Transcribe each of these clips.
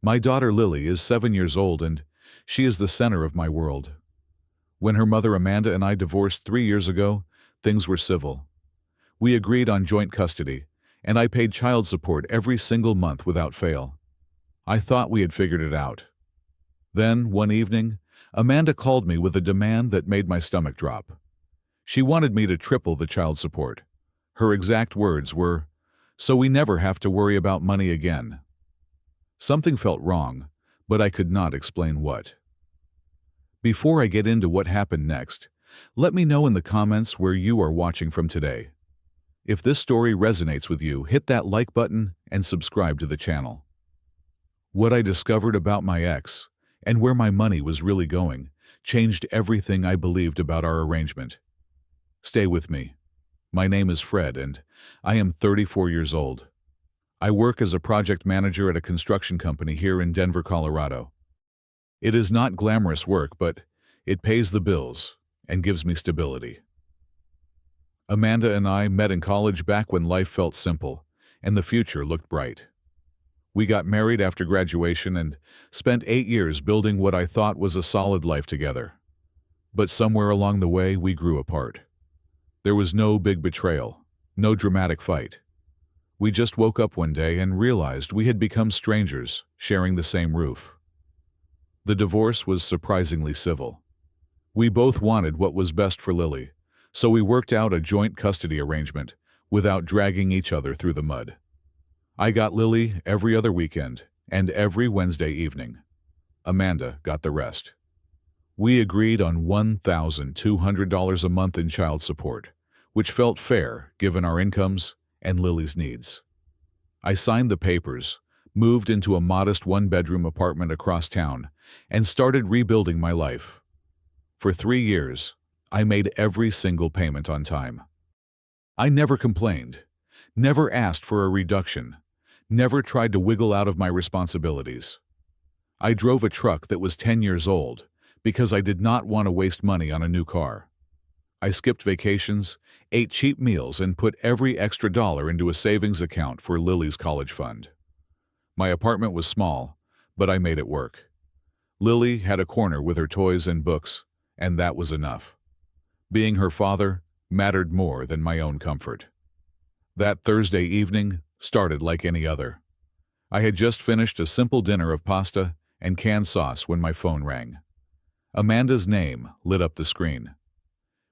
My daughter Lily is 7 years old and she is the center of my world. When her mother Amanda and I divorced 3 years ago, things were civil. We agreed on joint custody, and I paid child support every single month without fail. I thought we had figured it out. Then, one evening, Amanda called me with a demand that made my stomach drop. She wanted me to triple the child support. Her exact words were, "So we never have to worry about money again." Something felt wrong, but I could not explain what. Before I get into what happened next, let me know in the comments where you are watching from today. If this story resonates with you, hit that like button and subscribe to the channel. What I discovered about my ex, and where my money was really going, changed everything I believed about our arrangement. Stay with me. My name is Fred, and I am 34 years old. I work as a project manager at a construction company here in Denver, Colorado. It is not glamorous work, but it pays the bills and gives me stability. Amanda and I met in college back when life felt simple and the future looked bright. We got married after graduation and spent 8 years building what I thought was a solid life together. But somewhere along the way, we grew apart. There was no big betrayal, no dramatic fight. We just woke up one day and realized we had become strangers, sharing the same roof. The divorce was surprisingly civil. We both wanted what was best for Lily, so we worked out a joint custody arrangement without dragging each other through the mud. I got Lily every other weekend and every Wednesday evening. Amanda got the rest. We agreed on $1,200 a month in child support, which felt fair given our incomes and Lily's needs. I signed the papers, moved into a modest one-bedroom apartment across town, and started rebuilding my life. For 3 years, I made every single payment on time. I never complained, never asked for a reduction, never tried to wiggle out of my responsibilities. I drove a truck that was 10 years old because I did not want to waste money on a new car. I skipped vacations, ate cheap meals, and put every extra dollar into a savings account for Lily's college fund. My apartment was small, but I made it work. Lily had a corner with her toys and books, and that was enough. Being her father mattered more than my own comfort. That Thursday evening started like any other. I had just finished a simple dinner of pasta and canned sauce when my phone rang. Amanda's name lit up the screen.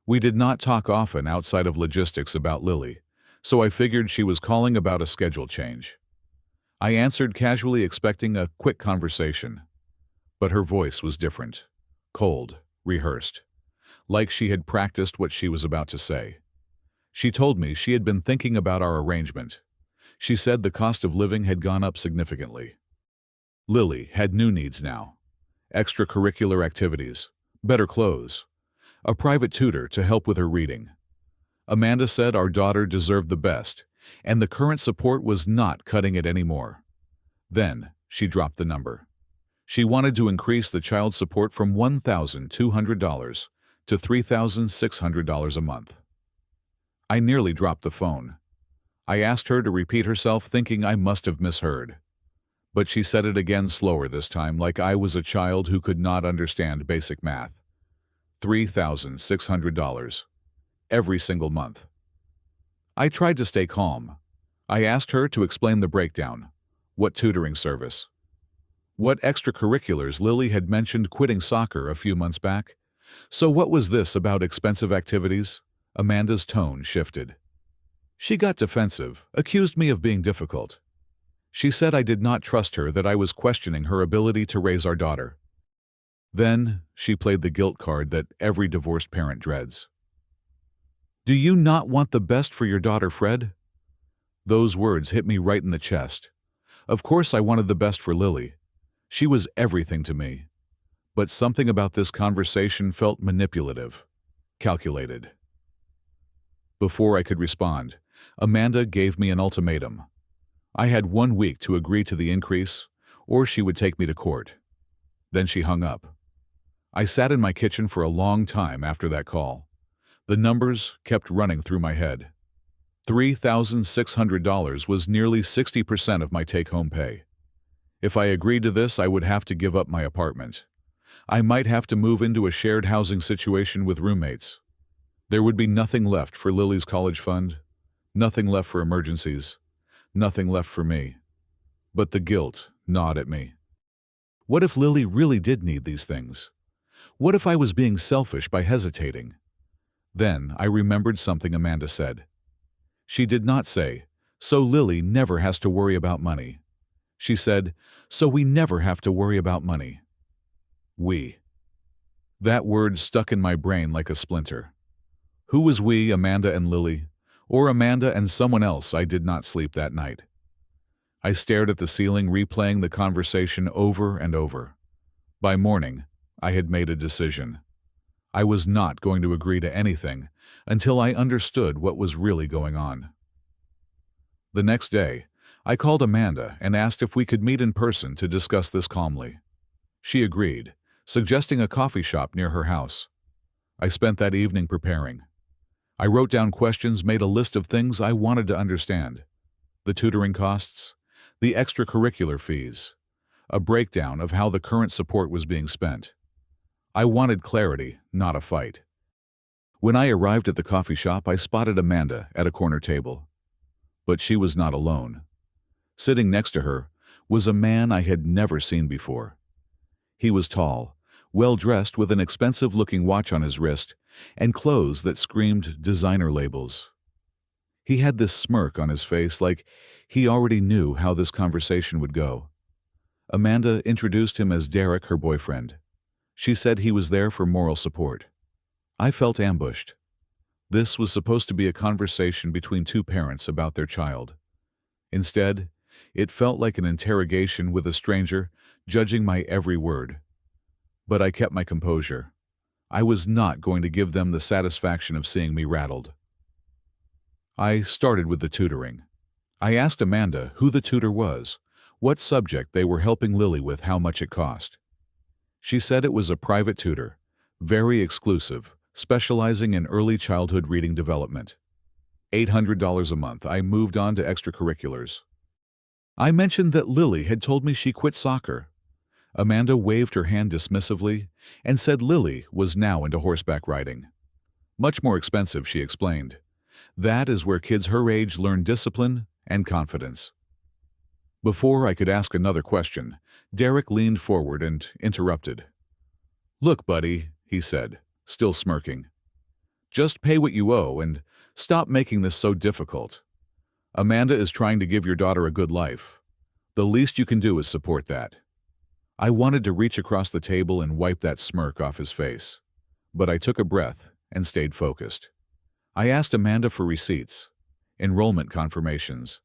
We did not talk often outside of logistics about Lily, so I figured she was calling about a schedule change. I answered casually, expecting a quick conversation. But her voice was different, cold, rehearsed, like she had practiced what she was about to say. She told me she had been thinking about our arrangement. She said the cost of living had gone up significantly. Lily had new needs now: extracurricular activities, better clothes, a private tutor to help with her reading. Amanda said our daughter deserved the best, and the current support was not cutting it anymore. Then she dropped the number. She wanted to increase the child support from $1,200 to $3,600 a month. I nearly dropped the phone. I asked her to repeat herself, thinking I must have misheard. But she said it again, slower this time, like I was a child who could not understand basic math. $3,600. Every single month. I tried to stay calm. I asked her to explain the breakdown. What tutoring service? What extracurriculars? Lily had mentioned quitting soccer a few months back. So what was this about expensive activities? Amanda's tone shifted. She got defensive, accused me of being difficult. She said I did not trust her, that I was questioning her ability to raise our daughter. Then she played the guilt card that every divorced parent dreads. Do you not want the best for your daughter, Fred? Those words hit me right in the chest. Of course I wanted the best for Lily. She was everything to me. But something about this conversation felt manipulative, calculated. Before I could respond, Amanda gave me an ultimatum. I had 1 week to agree to the increase, or she would take me to court. Then she hung up. I sat in my kitchen for a long time after that call. The numbers kept running through my head. $3,600 was nearly 60% of my take-home pay. If I agreed to this, I would have to give up my apartment. I might have to move into a shared housing situation with roommates. There would be nothing left for Lily's college fund, nothing left for emergencies, nothing left for me. But the guilt gnawed at me. What if Lily really did need these things? What if I was being selfish by hesitating? Then I remembered something Amanda said. She did not say, "So Lily never has to worry about money." She said, "So we never have to worry about money." We. That word stuck in my brain like a splinter. Who was we, Amanda and Lily? Or Amanda and someone else? I did not sleep that night. I stared at the ceiling, replaying the conversation over and over. By morning, I had made a decision. I was not going to agree to anything until I understood what was really going on. The next day, I called Amanda and asked if we could meet in person to discuss this calmly. She agreed, suggesting a coffee shop near her house. I spent that evening preparing. I wrote down questions, made a list of things I wanted to understand. The tutoring costs, the extracurricular fees, a breakdown of how the current support was being spent. I wanted clarity, not a fight. When I arrived at the coffee shop, I spotted Amanda at a corner table. But she was not alone. Sitting next to her was a man I had never seen before. He was tall, well-dressed with an expensive-looking watch on his wrist and clothes that screamed designer labels. He had this smirk on his face like he already knew how this conversation would go. Amanda introduced him as Derek, her boyfriend. She said he was there for moral support. I felt ambushed. This was supposed to be a conversation between two parents about their child. Instead, it felt like an interrogation with a stranger judging my every word. But I kept my composure. I was not going to give them the satisfaction of seeing me rattled. I started with the tutoring. I asked Amanda who the tutor was, what subject they were helping Lily with, how much it cost. She said it was a private tutor, very exclusive, specializing in early childhood reading development. $800 a month. I moved on to extracurriculars. I mentioned that Lily had told me she quit soccer. Amanda waved her hand dismissively and said Lily was now into horseback riding. Much more expensive, she explained. That is where kids her age learn discipline and confidence. Before I could ask another question, Derek leaned forward and interrupted. "Look, buddy," he said, still smirking. "Just pay what you owe and stop making this so difficult. Amanda is trying to give your daughter a good life. The least you can do is support that." I wanted to reach across the table and wipe that smirk off his face, but I took a breath and stayed focused. I asked Amanda for receipts, enrollment confirmations,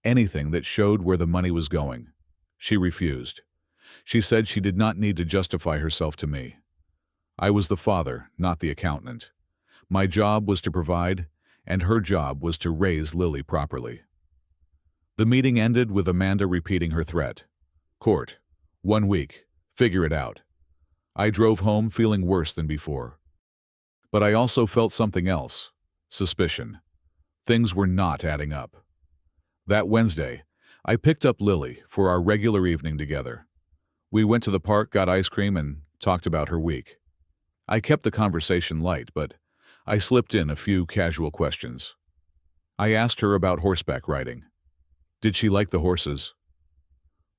anything that showed where the money was going. She refused. She said she did not need to justify herself to me. I was the father, not the accountant. My job was to provide, and her job was to raise Lily properly. The meeting ended with Amanda repeating her threat. "Court. 1 week. Figure it out." I drove home feeling worse than before. But I also felt something else. Suspicion. Things were not adding up. That Wednesday, I picked up Lily for our regular evening together. We went to the park, got ice cream, and talked about her week. I kept the conversation light, but I slipped in a few casual questions. I asked her about horseback riding. Did she like the horses?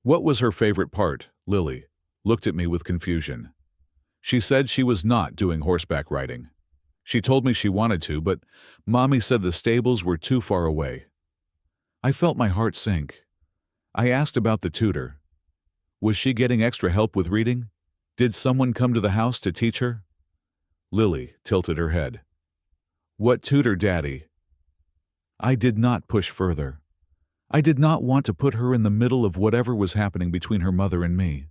What was her favorite part? Lily looked at me with confusion. She said she was not doing horseback riding. She told me she wanted to, but Mommy said the stables were too far away. I felt my heart sink. I asked about the tutor. Was she getting extra help with reading? Did someone come to the house to teach her? Lily tilted her head. What tutor, Daddy? I did not push further. I did not want to put her in the middle of whatever was happening between her mother and me.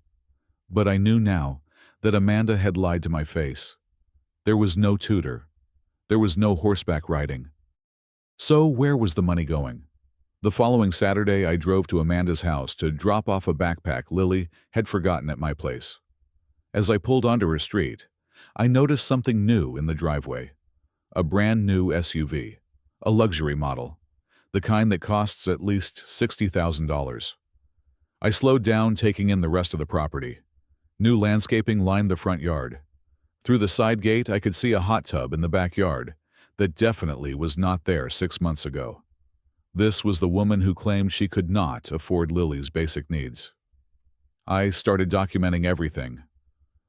But I knew now that Amanda had lied to my face. There was no tutor. There was no horseback riding. So where was the money going? The following Saturday, I drove to Amanda's house to drop off a backpack Lily had forgotten at my place. As I pulled onto her street, I noticed something new in the driveway. A brand new SUV, a luxury model, the kind that costs at least $60,000. I slowed down, taking in the rest of the property. New landscaping lined the front yard. Through the side gate, I could see a hot tub in the backyard that definitely was not there 6 months ago. This was the woman who claimed she could not afford Lily's basic needs. I started documenting everything.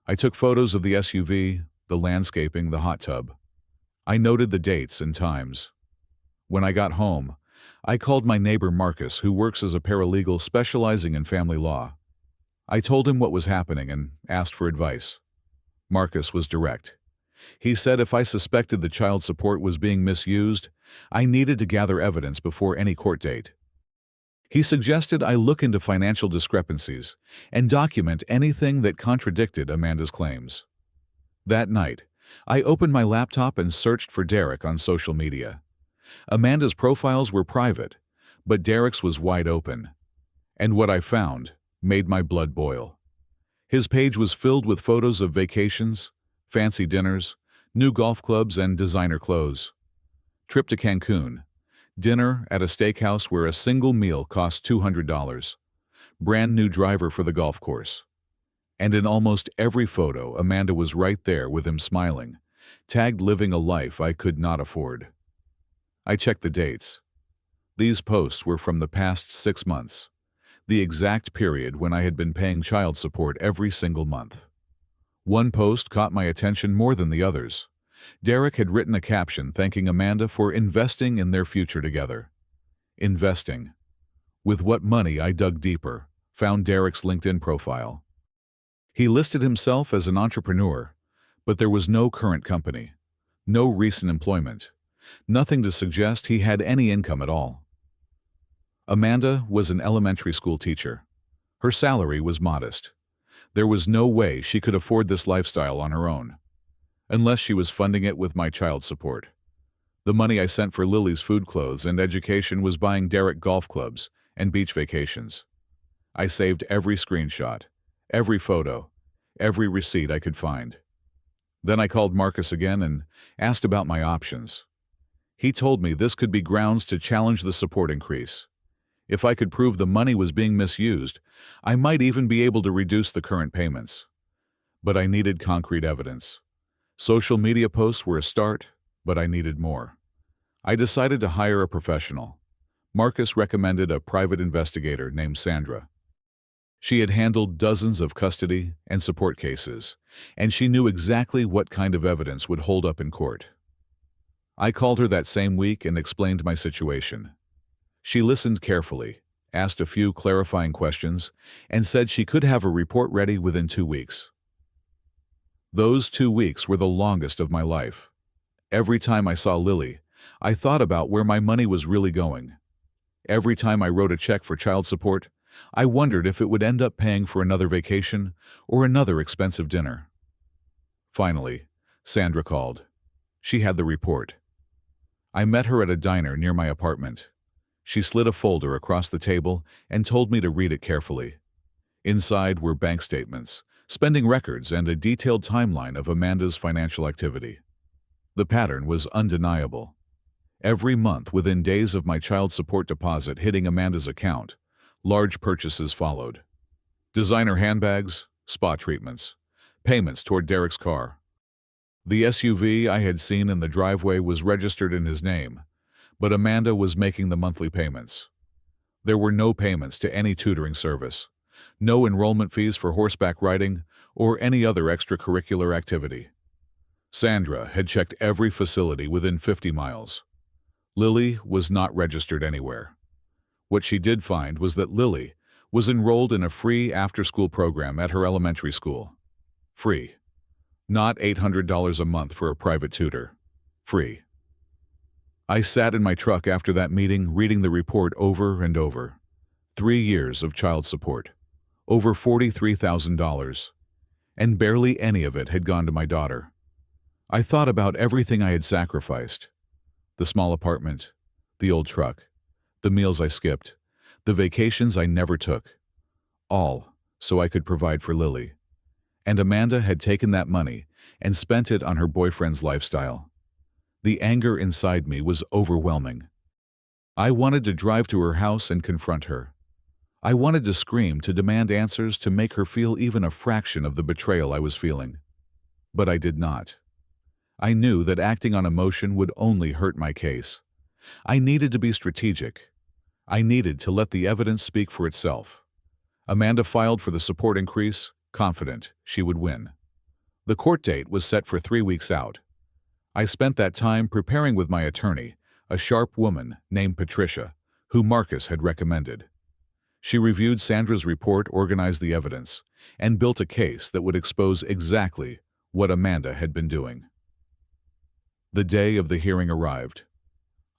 I took photos of the SUV, the landscaping, the hot tub. I noted the dates and times. When I got home, I called my neighbor Marcus, who works as a paralegal specializing in family law. I told him what was happening and asked for advice. Marcus was direct. He said if I suspected the child support was being misused, I needed to gather evidence before any court date. He suggested I look into financial discrepancies and document anything that contradicted Amanda's claims. That night, I opened my laptop and searched for Derek on social media. Amanda's profiles were private, but Derek's was wide open. And what I found made my blood boil. His page was filled with photos of vacations, fancy dinners, new golf clubs, and designer clothes. Trip to Cancun, dinner at a steakhouse where a single meal cost $200, brand new driver for the golf course. And in almost every photo, Amanda was right there with him smiling, tagged living a life I could not afford. I checked the dates. These posts were from the past 6 months, the exact period when I had been paying child support every single month. One post caught my attention more than the others. Derek had written a caption thanking Amanda for investing in their future together. Investing. With what money? I dug deeper, found Derek's LinkedIn profile. He listed himself as an entrepreneur, but there was no current company, no recent employment, nothing to suggest he had any income at all. Amanda was an elementary school teacher. Her salary was modest. There was no way she could afford this lifestyle on her own, unless she was funding it with my child support. The money I sent for Lily's food, clothes, and education was buying Derek golf clubs and beach vacations. I saved every screenshot, every photo, every receipt I could find. Then I called Marcus again and asked about my options. He told me this could be grounds to challenge the support increase. If I could prove the money was being misused, I might even be able to reduce the current payments. But I needed concrete evidence. Social media posts were a start, but I needed more. I decided to hire a professional. Marcus recommended a private investigator named Sandra. She had handled dozens of custody and support cases, and she knew exactly what kind of evidence would hold up in court. I called her that same week and explained my situation. She listened carefully, asked a few clarifying questions, and said she could have a report ready within 2 weeks. Those 2 weeks were the longest of my life. Every time I saw Lily, I thought about where my money was really going. Every time I wrote a check for child support, I wondered if it would end up paying for another vacation or another expensive dinner. Finally, Sandra called. She had the report. I met her at a diner near my apartment. She slid a folder across the table and told me to read it carefully. Inside were bank statements, spending records, and a detailed timeline of Amanda's financial activity. The pattern was undeniable. Every month, within days of my child support deposit hitting Amanda's account, large purchases followed. Designer handbags, spa treatments, payments toward Derek's car. The SUV I had seen in the driveway was registered in his name, but Amanda was making the monthly payments. There were no payments to any tutoring service, no enrollment fees for horseback riding, or any other extracurricular activity. Sandra had checked every facility within 50 miles. Lily was not registered anywhere. What she did find was that Lily was enrolled in a free after-school program at her elementary school. Free. Not $800 a month for a private tutor. Free. I sat in my truck after that meeting reading the report over and over. 3 years of child support. Over $43,000. And barely any of it had gone to my daughter. I thought about everything I had sacrificed. The small apartment, the old truck, the meals I skipped, the vacations I never took. All so I could provide for Lily. And Amanda had taken that money and spent it on her boyfriend's lifestyle. The anger inside me was overwhelming. I wanted to drive to her house and confront her. I wanted to scream, to demand answers, to make her feel even a fraction of the betrayal I was feeling. But I did not. I knew that acting on emotion would only hurt my case. I needed to be strategic. I needed to let the evidence speak for itself. Amanda filed for the support increase, confident she would win. The court date was set for 3 weeks out. I spent that time preparing with my attorney, a sharp woman named Patricia, who Marcus had recommended. She reviewed Sandra's report, organized the evidence, and built a case that would expose exactly what Amanda had been doing. The day of the hearing arrived.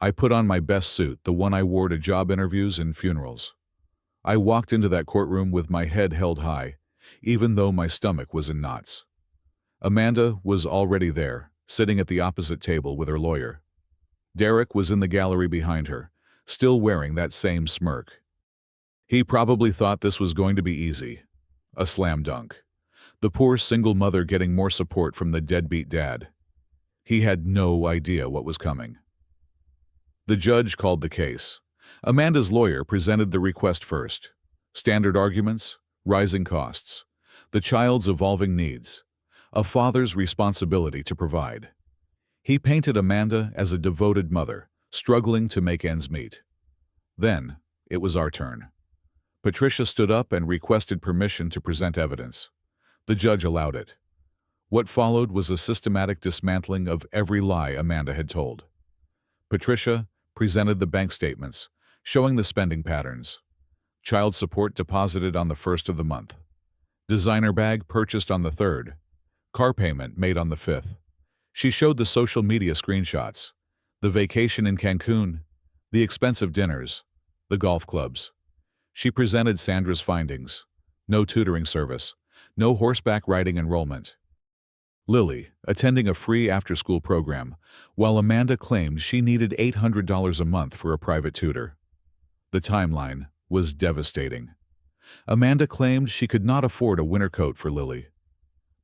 I put on my best suit, the one I wore to job interviews and funerals. I walked into that courtroom with my head held high, even though my stomach was in knots. Amanda was already there, sitting at the opposite table with her lawyer. Derek was in the gallery behind her, still wearing that same smirk. He probably thought this was going to be easy. A slam dunk. The poor single mother getting more support from the deadbeat dad. He had no idea what was coming. The judge called the case. Amanda's lawyer presented the request first. Standard arguments, rising costs, the child's evolving needs, a father's responsibility to provide. He painted Amanda as a devoted mother, struggling to make ends meet. Then, it was our turn. Patricia stood up and requested permission to present evidence. The judge allowed it. What followed was a systematic dismantling of every lie Amanda had told. Patricia presented the bank statements, showing the spending patterns. Child support deposited on the 1st of the month. Designer bag purchased on the 3rd. Car payment made on the 5th. She showed the social media screenshots, the vacation in Cancun, the expensive dinners, the golf clubs. She presented Sandra's findings. No tutoring service, no horseback riding enrollment. Lily, attending a free after-school program, while Amanda claimed she needed $800 a month for a private tutor. The timeline was devastating. Amanda claimed she could not afford a winter coat for Lily.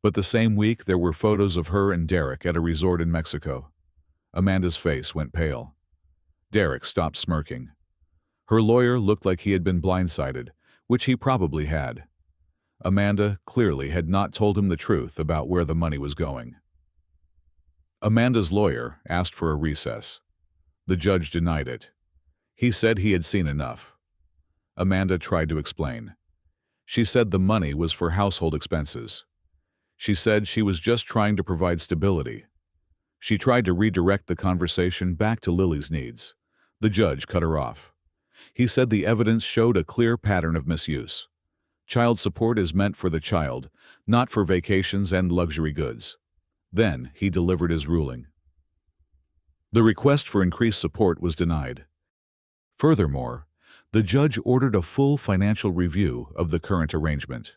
But the same week there were photos of her and Derek at a resort in Mexico. Amanda's face went pale. Derek stopped smirking. Her lawyer looked like he had been blindsided, which he probably had. Amanda clearly had not told him the truth about where the money was going. Amanda's lawyer asked for a recess. The judge denied it. He said he had seen enough. Amanda tried to explain. She said the money was for household expenses. She said she was just trying to provide stability. She tried to redirect the conversation back to Lily's needs. The judge cut her off. He said the evidence showed a clear pattern of misuse. Child support is meant for the child, not for vacations and luxury goods. Then he delivered his ruling. The request for increased support was denied. Furthermore, the judge ordered a full financial review of the current arrangement.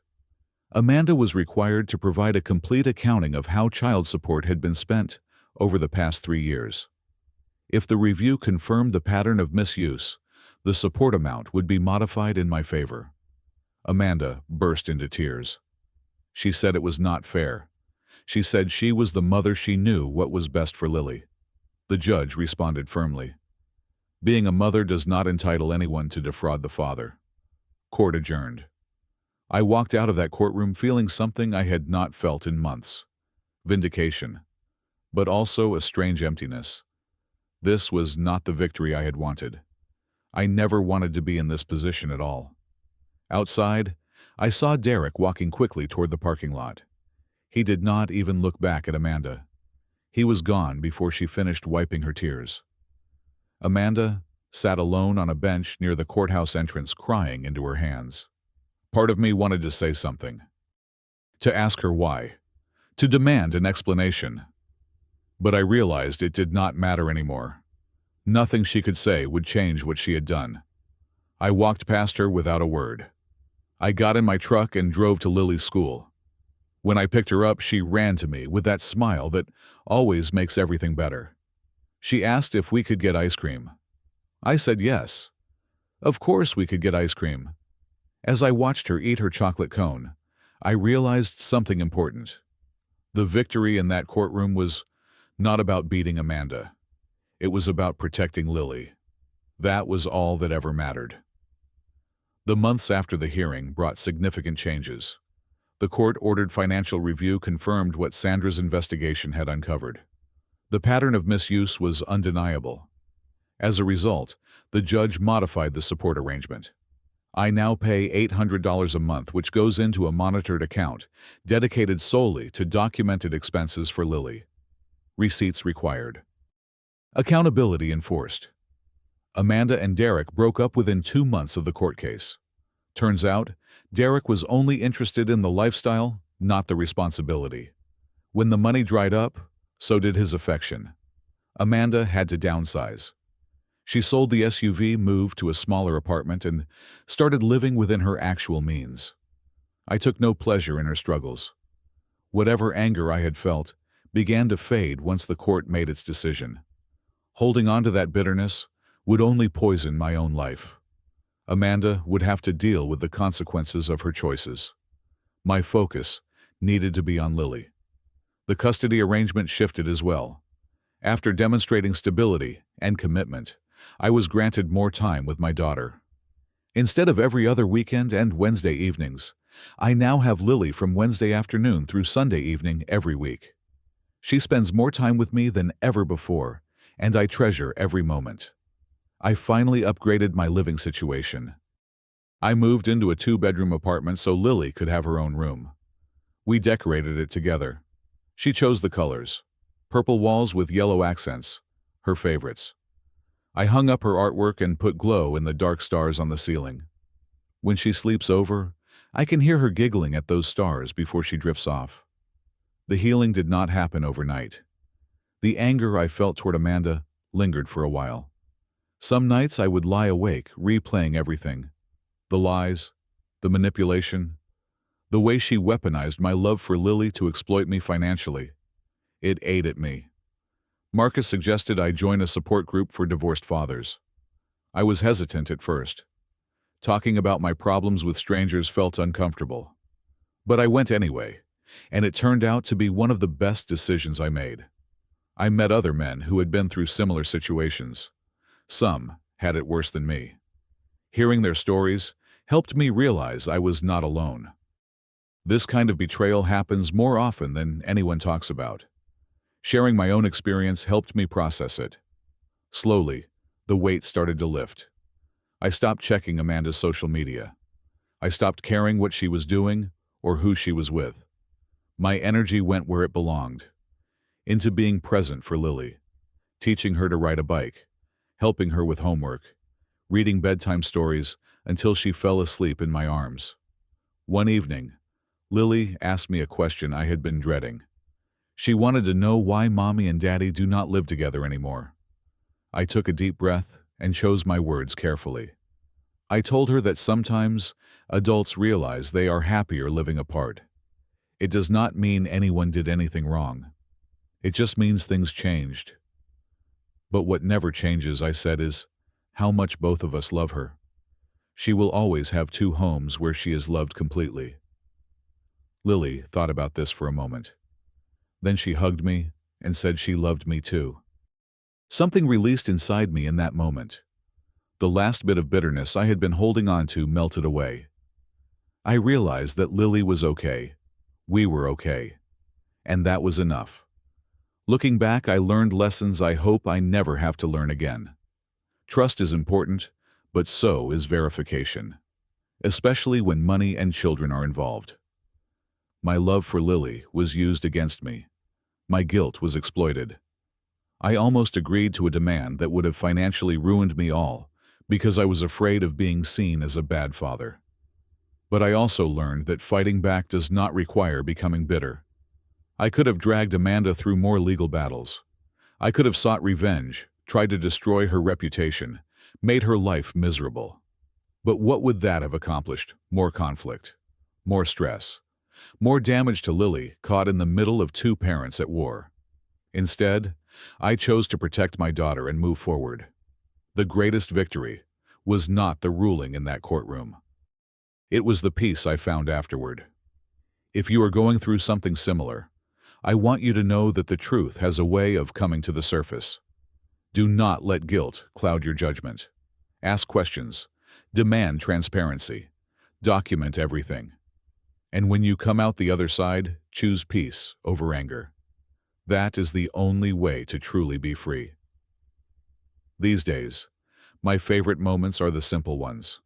Amanda was required to provide a complete accounting of how child support had been spent over the past 3 years. If the review confirmed the pattern of misuse, the support amount would be modified in my favor. Amanda burst into tears. She said it was not fair. She said she was the mother, she knew what was best for Lily. The judge responded firmly. Being a mother does not entitle anyone to defraud the father. Court adjourned. I walked out of that courtroom feeling something I had not felt in months. Vindication. But also a strange emptiness. This was not the victory I had wanted. I never wanted to be in this position at all. Outside, I saw Derek walking quickly toward the parking lot. He did not even look back at Amanda. He was gone before she finished wiping her tears. Amanda sat alone on a bench near the courthouse entrance, crying into her hands. Part of me wanted to say something. To ask her why. To demand an explanation. But I realized it did not matter anymore. Nothing she could say would change what she had done. I walked past her without a word. I got in my truck and drove to Lily's school. When I picked her up, she ran to me with that smile that always makes everything better. She asked if we could get ice cream. I said yes. Of course we could get ice cream. As I watched her eat her chocolate cone, I realized something important. The victory in that courtroom was not about beating Amanda. It was about protecting Lily. That was all that ever mattered. The months after the hearing brought significant changes. The court ordered financial review confirmed what Sandra's investigation had uncovered. The pattern of misuse was undeniable. As a result, the judge modified the support arrangement. I now pay $800 a month, which goes into a monitored account dedicated solely to documented expenses for Lily. Receipts required. Accountability enforced. Amanda and Derek broke up within 2 months of the court case. Turns out, Derek was only interested in the lifestyle, not the responsibility. When the money dried up, so did his affection. Amanda had to downsize. She sold the SUV, moved to a smaller apartment, and started living within her actual means. I took no pleasure in her struggles. Whatever anger I had felt began to fade once the court made its decision. Holding on to that bitterness would only poison my own life. Amanda would have to deal with the consequences of her choices. My focus needed to be on Lily. The custody arrangement shifted as well. After demonstrating stability and commitment, I was granted more time with my daughter. Instead of every other weekend and Wednesday evenings, I now have Lily from Wednesday afternoon through Sunday evening every week. She spends more time with me than ever before, and I treasure every moment. I finally upgraded my living situation. I moved into a 2-bedroom apartment so Lily could have her own room. We decorated it together. She chose the colors. Purple walls with yellow accents, her favorites. I hung up her artwork and put glow in the dark stars on the ceiling. When she sleeps over, I can hear her giggling at those stars before she drifts off. The healing did not happen overnight. The anger I felt toward Amanda lingered for a while. Some nights I would lie awake, replaying everything. The lies, the manipulation, the way she weaponized my love for Lily to exploit me financially. It ate at me. Marcus suggested I join a support group for divorced fathers. I was hesitant at first. Talking about my problems with strangers felt uncomfortable. But I went anyway, and it turned out to be one of the best decisions I made. I met other men who had been through similar situations. Some had it worse than me. Hearing their stories helped me realize I was not alone. This kind of betrayal happens more often than anyone talks about. Sharing my own experience helped me process it. Slowly, the weight started to lift. I stopped checking Amanda's social media. I stopped caring what she was doing or who she was with. My energy went where it belonged, into being present for Lily, teaching her to ride a bike, helping her with homework, reading bedtime stories until she fell asleep in my arms. One evening, Lily asked me a question I had been dreading. She wanted to know why Mommy and Daddy do not live together anymore. I took a deep breath and chose my words carefully. I told her that sometimes adults realize they are happier living apart. It does not mean anyone did anything wrong. It just means things changed. But what never changes, I said, is how much both of us love her. She will always have 2 homes where she is loved completely. Lily thought about this for a moment. Then she hugged me and said she loved me too. Something released inside me in that moment. The last bit of bitterness I had been holding on to melted away. I realized that Lily was okay. We were okay. And that was enough. Looking back, I learned lessons I hope I never have to learn again. Trust is important, but so is verification, especially when money and children are involved. My love for Lily was used against me. My guilt was exploited. I almost agreed to a demand that would have financially ruined me all because I was afraid of being seen as a bad father. But I also learned that fighting back does not require becoming bitter. I could have dragged Amanda through more legal battles. I could have sought revenge, tried to destroy her reputation, made her life miserable. But what would that have accomplished? More conflict, more stress, more damage to Lily caught in the middle of 2 parents at war. Instead, I chose to protect my daughter and move forward. The greatest victory was not the ruling in that courtroom. It was the peace I found afterward. If you are going through something similar, I want you to know that the truth has a way of coming to the surface. Do not let guilt cloud your judgment. Ask questions. Demand transparency. Document everything. And when you come out the other side, choose peace over anger. That is the only way to truly be free. These days, my favorite moments are the simple ones.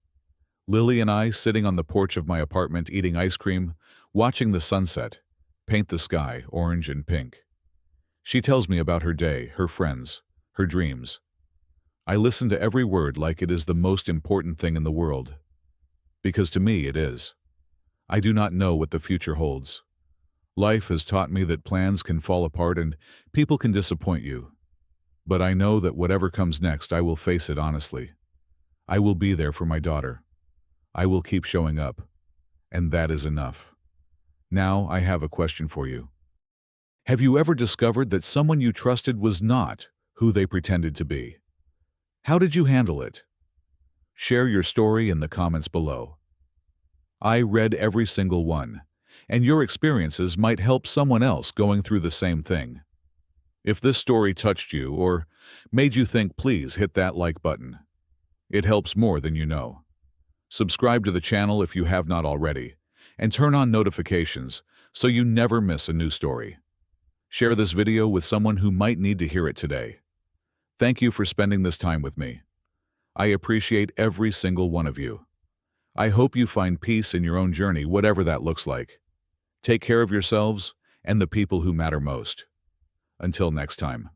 Lily and I sitting on the porch of my apartment eating ice cream, watching the sunset, paint the sky orange and pink. She tells me about her day, her friends, her dreams. I listen to every word like it is the most important thing in the world. Because to me it is. I do not know what the future holds. Life has taught me that plans can fall apart and people can disappoint you. But I know that whatever comes next, I will face it honestly. I will be there for my daughter. I will keep showing up. And that is enough. Now I have a question for you. Have you ever discovered that someone you trusted was not who they pretended to be? How did you handle it? Share your story in the comments below. I read every single one, and your experiences might help someone else going through the same thing. If this story touched you or made you think, please hit that like button. It helps more than you know. Subscribe to the channel if you have not already, and turn on notifications so you never miss a new story. Share this video with someone who might need to hear it today. Thank you for spending this time with me. I appreciate every single one of you. I hope you find peace in your own journey, whatever that looks like. Take care of yourselves and the people who matter most. Until next time.